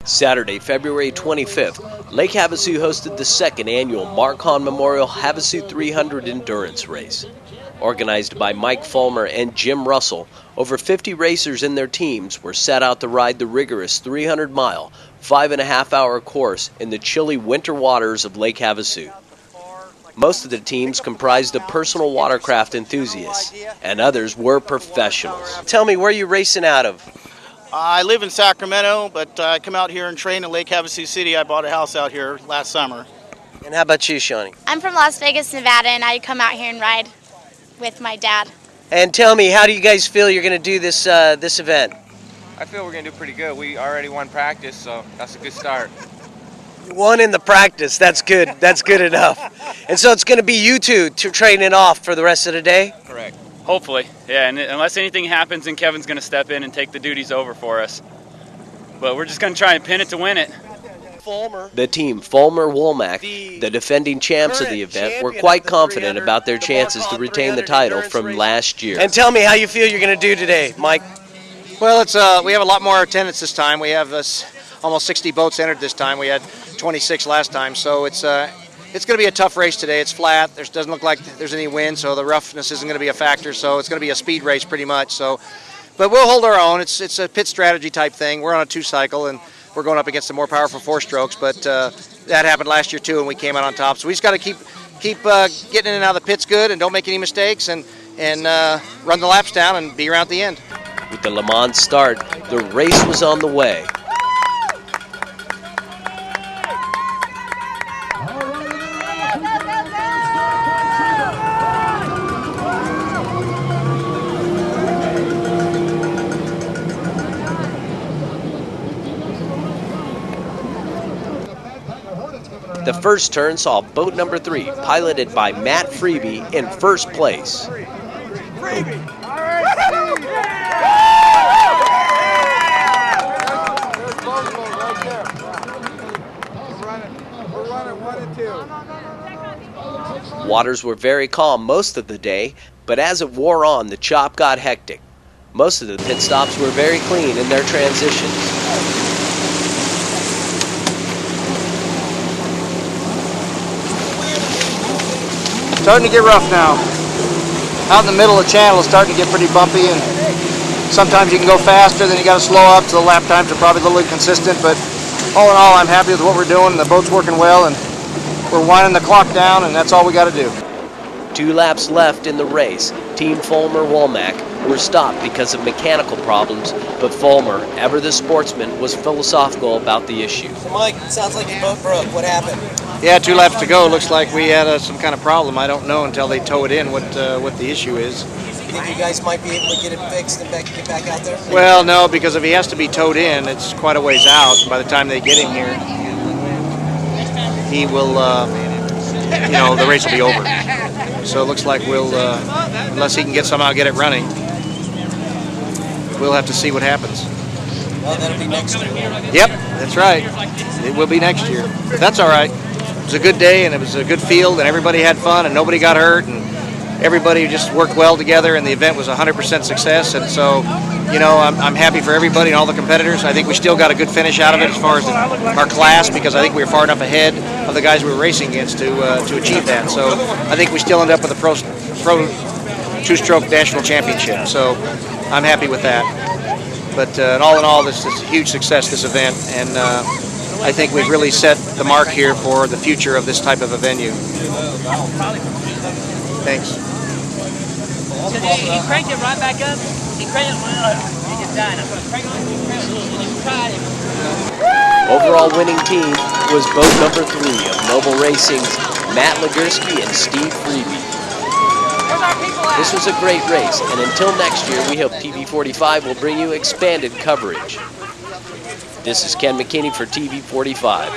Saturday, February 25th, Lake Havasu hosted the second annual Mark Hahn Memorial Havasu 300 Endurance Race. Organized by Mike Fulmer and Jim Russell, over 50 racers and their teams were set out to ride the rigorous 300-mile, 5.5-hour course in the chilly winter waters of Lake Havasu. Most of the teams comprised of personal watercraft enthusiasts, and others were professionals. Tell me, where are you racing out of? I live in Sacramento, but I come out here and train in Lake Havasu City. I bought a house out here last summer. And how about you, Shawnee? I'm from Las Vegas, Nevada, and I come out here and ride with my dad. And tell me, how do you guys feel you're going to do this event? I feel we're going to do pretty good. We already won practice, so that's a good start. You won in the practice. That's good. That's good enough. And so it's going to be you two training off for the rest of the day? Correct. Hopefully, yeah, and unless anything happens, then Kevin's going to step in and take the duties over for us. But we're just going to try and pin it to win it. The team, Fulmer-Womack, the defending champs of the event, were quite confident about their chances to retain the title from last year. And tell me how you feel you're going to do today, Mike. Well, we have a lot more attendance this time. We have almost 60 boats entered this time. We had 26 last time, so it's going to be a tough race today. It's flat. There doesn't look like there's any wind, so the roughness isn't going to be a factor. So it's going to be a speed race pretty much. So, but we'll hold our own. It's a pit strategy type thing. We're on a 2-cycle, and we're going up against the more powerful 4-strokes. But that happened last year too, and we came out on top. So we just got to keep getting in and out of the pits good, and don't make any mistakes, and run the laps down and be around at the end. With the Le Mans start, the race was on the way. The first turn saw boat number 3, piloted by Matt Freeby, in first place. Waters were very calm most of the day, but as it wore on, the chop got hectic. Most of the pit stops were very clean in their transitions. Starting to get rough now. Out in the middle of the channel, it's starting to get pretty bumpy, and sometimes you can go faster, then you got to slow up, so the lap times are probably a little inconsistent, but all in all, I'm happy with what we're doing, and the boat's working well, and we're winding the clock down, and that's all we got to do. 2 laps left in the race. Team Fulmer-Womack were stopped because of mechanical problems, but Fulmer, ever the sportsman, was philosophical about the issue. Mike, it sounds like your boat broke. What happened? Yeah, 2 laps to go. Looks like we had some kind of problem. I don't know until they tow it in what the issue is. You think you guys might be able to get it fixed and get back out there? Well, no, because if he has to be towed in, it's quite a ways out. By the time they get him here, he will, the race will be over. So it looks like we'll, unless he can somehow get it running, we'll have to see what happens. Well, that'll be next year. Yep, that's right. It will be next year. But that's all right. It was a good day, and it was a good field, and everybody had fun, and nobody got hurt, and everybody just worked well together, and the event was 100% success. And so, I'm happy for everybody and all the competitors. I think we still got a good finish out of it as far as our class, because I think we were far enough ahead of the guys we were racing against to achieve that. So I think we still end up with a pro 2-stroke national championship. So I'm happy with that. But all in all, this is a huge success, this event, and I think we've really set the mark here for the future of this type of a venue. Thanks. He cranked it right back up. He cranked it. He just died. I'm going to crank it. Overall winning team was boat number 3 of Noble Racing's Matt Legursky and Steve Freeby. This was a great race, and until next year, we hope TV45 will bring you expanded coverage. This is Ken McKinney for TV45.